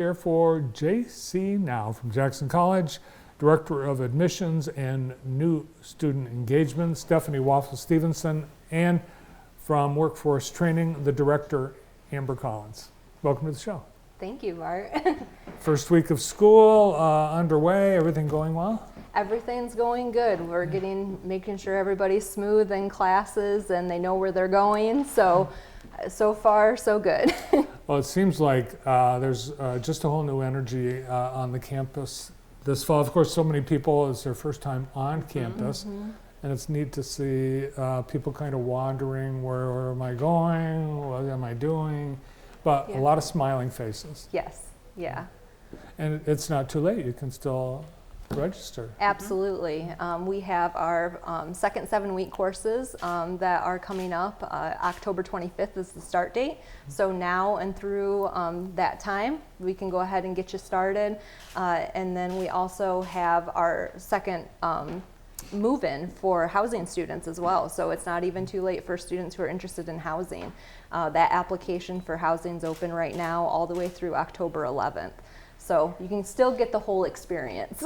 Here for J.C. Now from Jackson College, Director of Admissions and New Student Engagement, Stephanie Waffle-Stevenson, and from Workforce Training, the Director, Amber Collins. Welcome to the show. Thank you, Bart. First week of school underway, everything going well? Everything's going good. We're making sure everybody's smooth in classes and they know where they're going. So far, so good. Well, it seems like there's just a whole new energy on the campus this fall. Of course, so many people, it's their first time on campus, and it's neat to see people kind of wandering, where am I going, what am I doing, but a lot of smiling faces. Yes, yeah. And it's not too late, you can still register. Absolutely. We have our second 7-week courses that are coming up. October 25th is the start date. So now and through that time, we can go ahead and get you started. And then we also have our second move-in for housing students as well. So it's not even too late for students who are interested in housing. That application for housing is open right now all the way through October 11th. So you can still get the whole experience.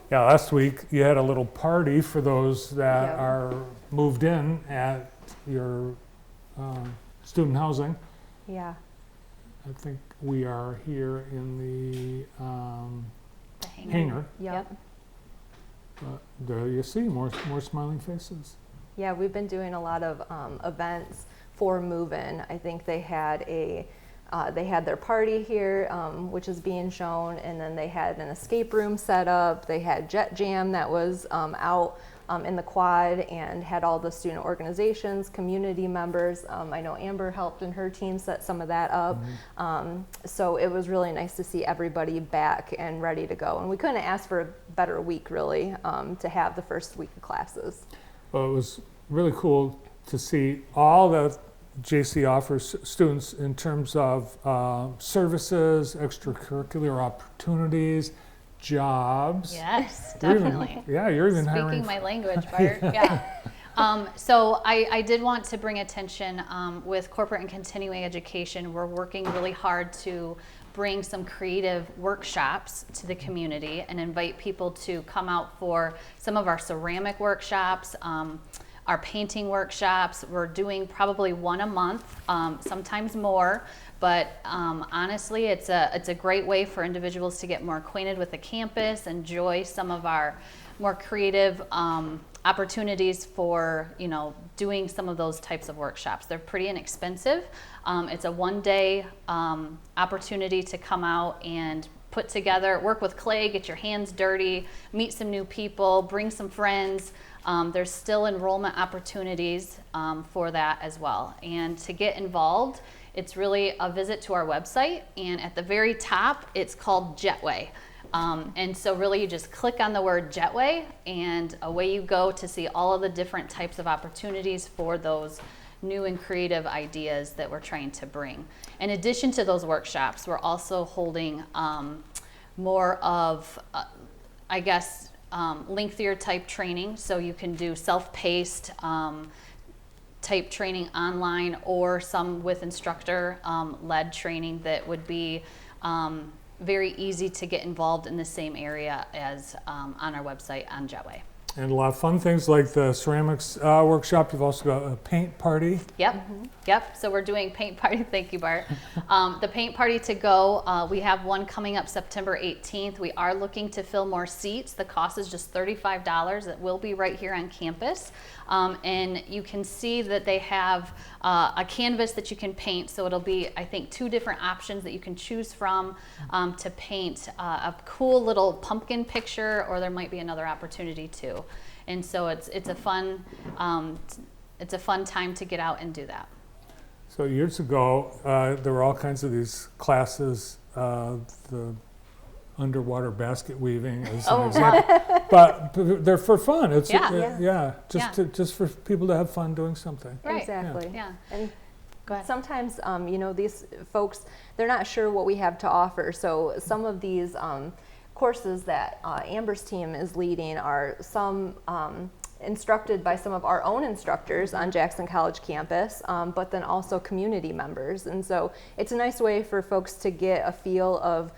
Yeah, last week you had a little party for those that are moved in at your student housing. Yeah. I think we are here in the hangar. Yep. But there you see more smiling faces. Yeah, we've been doing a lot of events for move-in. I think they had their party here, which is being shown, and then they had an escape room set up. They had Jet Jam that was out in the quad and had all the student organizations, community members. I know Amber helped and her team set some of that up. So it was really nice to see everybody back and ready to go. And we couldn't ask for a better week, really, to have the first week of classes. Well, it was really cool to see all that JC offers students in terms of services, extracurricular opportunities, jobs. Yes, definitely. You're even speaking hiring. my language, Bart. So I did want to bring attention with corporate and continuing education. We're working really hard to bring some creative workshops to the community and invite people to come out for some of our ceramic workshops, our painting workshops. We're doing probably one a month, sometimes more, but honestly, it's a great way for individuals to get more acquainted with the campus, enjoy some of our more creative opportunities for doing some of those types of workshops. They're pretty inexpensive. It's a one-day opportunity to come out and put together, work with clay, get your hands dirty, meet some new people, bring some friends. There's still enrollment opportunities for that as well. And to get involved, it's really a visit to our website, and at the very top, it's called Jetway. And so really you just click on the word Jetway, and away you go to see all of the different types of opportunities for those new and creative ideas that we're trying to bring. In addition to those workshops, we're also holding more of, lengthier type training, so you can do self-paced type training online, or some with instructor led training that would be very easy to get involved in the same area as on our website on Jetway. And a lot of fun things like the ceramics workshop. You've also got a paint party. Yep. So we're doing paint party. Thank you, Bart. The paint party to go. We have one coming up September 18th. We are looking to fill more seats. The cost is just $35. It will be right here on campus. And you can see that they have a canvas that you can paint. So it'll be, I think, 2 different options that you can choose from to paint a cool little pumpkin picture, or there might be another opportunity too. And so it's a fun time to get out and do that. So years ago, there were all kinds of these classes, the underwater basket weaving as an example. But they're for fun. It's just for people to have fun doing something. Right. Exactly. Yeah. And go ahead. sometimes, these folks, they're not sure what we have to offer. So some of these courses that Amber's team is leading are some instructed by some of our own instructors on Jackson College campus, but then also community members. And so it's a nice way for folks to get a feel of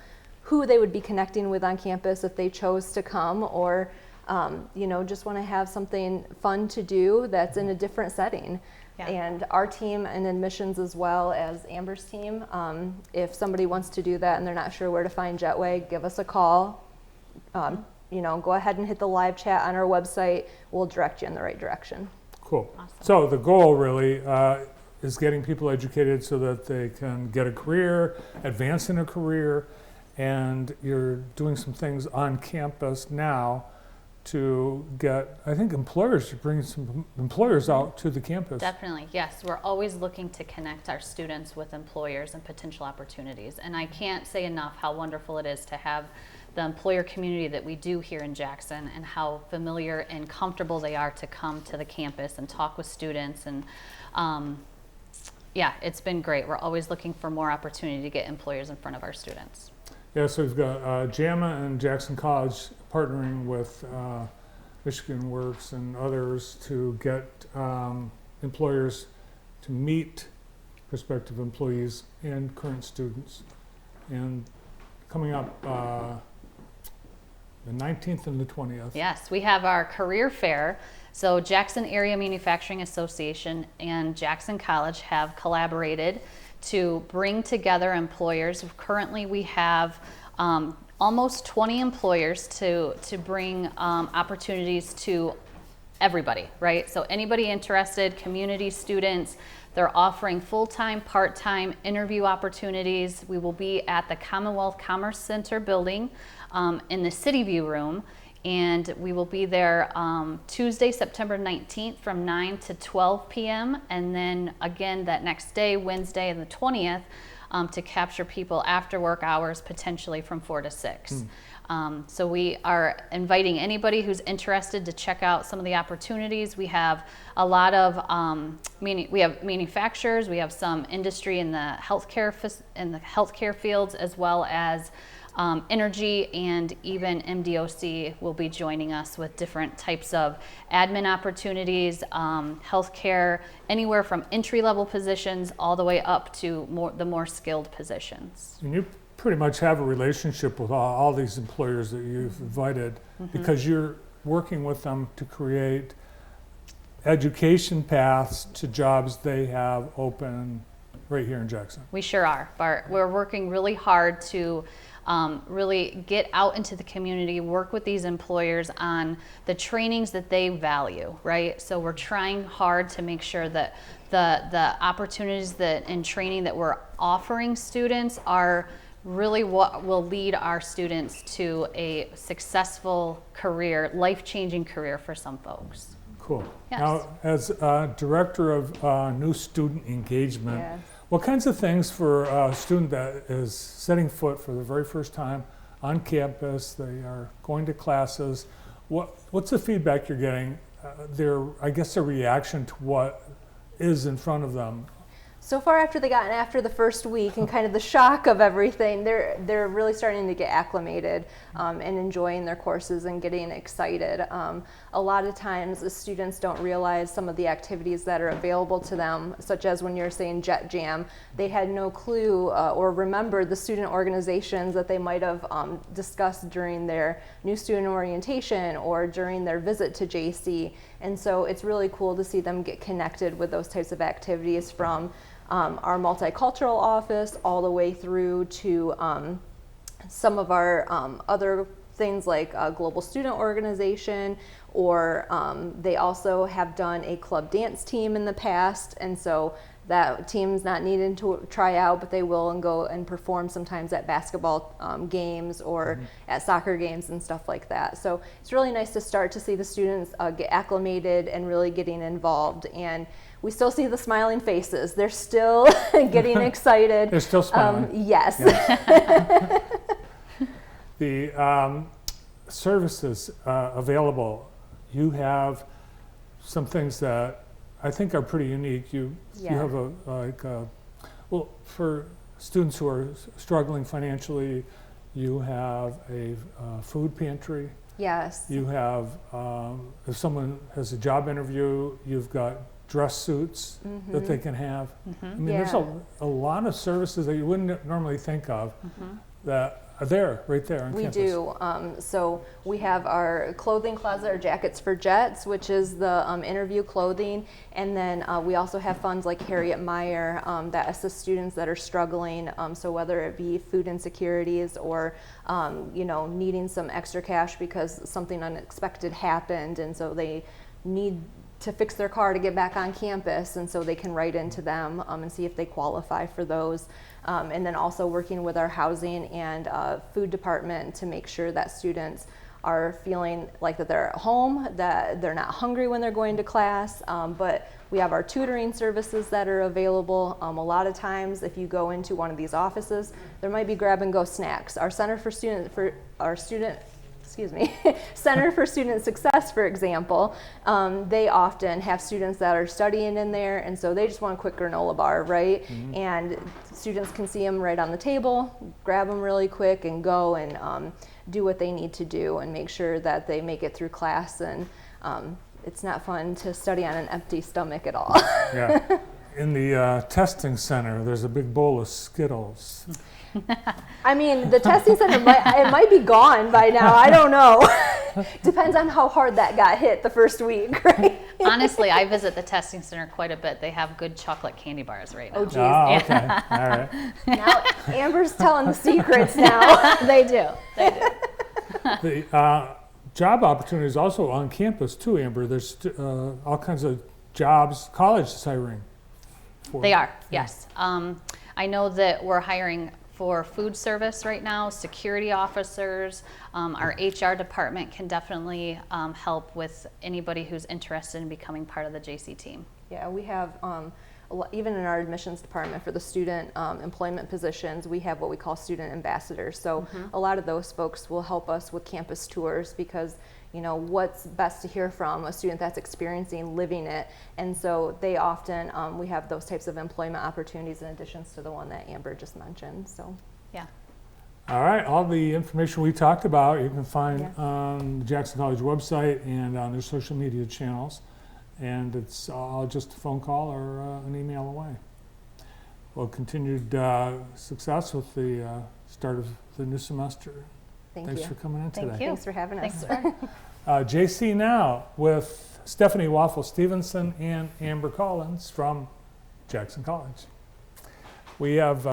who they would be connecting with on campus if they chose to come, or just want to have something fun to do that's in a different setting. Yeah. And our team and admissions, as well as Amber's team, if somebody wants to do that and they're not sure where to find Jetway, give us a call. Go ahead and hit the live chat on our website. We'll direct you in the right direction. Cool. Awesome. So the goal really is getting people educated so that they can get a career, advance in a career, and you're doing some things on campus now to get, I think, employers, to bring some employers out to the campus. Definitely, yes. We're always looking to connect our students with employers and potential opportunities. And I can't say enough how wonderful it is to have the employer community that we do here in Jackson, and how familiar and comfortable they are to come to the campus and talk with students. And it's been great. We're always looking for more opportunity to get employers in front of our students. Yeah, so we've got JAMA and Jackson College partnering with Michigan Works and others to get employers to meet prospective employees and current students. And coming up the 19th and the 20th. Yes, we have our career fair. So Jackson Area Manufacturing Association and Jackson College have collaborated to bring together employers. Currently we have almost 20 employers to bring opportunities to everybody, right? So anybody interested, community students, they're offering full-time, part-time interview opportunities. We will be at the Commonwealth Commerce Center building in the City View room, and we will be there Tuesday, September 19th from 9 to 12 p.m. and then again that next day, Wednesday and the 20th, to capture people after work hours, potentially from 4 to 6. So we are inviting anybody who's interested to check out some of the opportunities. We have a lot of we have manufacturers, we have some industry in the healthcare fields, as well as energy, and even MDOC will be joining us with different types of admin opportunities, healthcare, anywhere from entry-level positions all the way up to the more skilled positions. And you pretty much have a relationship with all these employers that you've invited, because you're working with them to create education paths to jobs they have open right here in Jackson. We sure are, Bart. We're working really hard to really get out into the community, work with these employers on the trainings that they value, right? So we're trying hard to make sure that the opportunities and training that we're offering students are really what will lead our students to a successful career, life-changing career for some folks. Cool. Yes. Now, as Director of New Student Engagement, Yes. what kinds of things for a student that is setting foot for the very first time on campus, they are going to classes, what's the feedback you're getting, I guess their reaction to what is in front of them? So far, after the first week and kind of the shock of everything, they're really starting to get acclimated and enjoying their courses and getting excited. A lot of times the students don't realize some of the activities that are available to them, such as when you're saying Jet Jam. They had no clue or remembered the student organizations that they might have discussed during their new student orientation or during their visit to JC. And so it's really cool to see them get connected with those types of activities, from our multicultural office all the way through to some of our other things like Global Student Organization, or they also have done a club dance team in the past, and so that team's not needing to try out, but they will and go and perform sometimes at basketball games or at soccer games and stuff like that. So it's really nice to start to see the students get acclimated and really getting involved. And we still see the smiling faces. They're still getting excited. They're still smiling. Yes. The services available, you have some things that I think are pretty unique. You have for students who are struggling financially, you have a food pantry. Yes. You have, if someone has a job interview, you've got dress suits that they can have. I mean, there's a lot of services that you wouldn't normally think of that There, right there on We campus. do. So we have our clothing closet, our Jackets for Jets, which is the interview clothing. And then we also have funds like Harriet Meyer that assist students that are struggling. So whether it be food insecurities or, needing some extra cash because something unexpected happened. And so they need to fix their car to get back on campus, and so they can write into them and see if they qualify for those. And then also working with our housing and food department to make sure that students are feeling like that they're at home, that they're not hungry when they're going to class. But we have our tutoring services that are available. A lot of times, if you go into one of these offices, there might be grab-and-go snacks. Our Center for Student Center for Student Success, for example, they often have students that are studying in there, and so they just want a quick granola bar, right? Mm-hmm. And students can see them right on the table, grab them really quick and go and do what they need to do and make sure that they make it through class. And it's not fun to study on an empty stomach at all. Yeah. In the testing center, there's a big bowl of Skittles. I mean, the testing center might be gone by now. I don't know. Depends on how hard that got hit the first week, right? Honestly, I visit the testing center quite a bit. They have good chocolate candy bars right now. Oh, geez. Oh, okay. All right. Now Amber's telling the secrets now. They do. They do. The job opportunities also on campus too, Amber. There's all kinds of jobs college is hiring for. They are, yes. I know that we're hiring for food service right now, security officers. Our HR department can definitely help with anybody who's interested in becoming part of the JC team. Yeah, we have, even in our admissions department for the student employment positions, we have what we call student ambassadors. So a lot of those folks will help us with campus tours because, what's best to hear from a student that's experiencing living it. And so they often, we have those types of employment opportunities in addition to the one that Amber just mentioned, so. Yeah. All right, all the information we talked about you can find Yeah. on the Jackson College website and on their social media channels. And it's all just a phone call or an email away. Well, continued success with the start of the new semester. Thanks you. for coming in today. Thank you. Thanks for having us. Thanks. JC Now with Stephanie Waffle Stevenson and Amber Collins from Jackson College. We have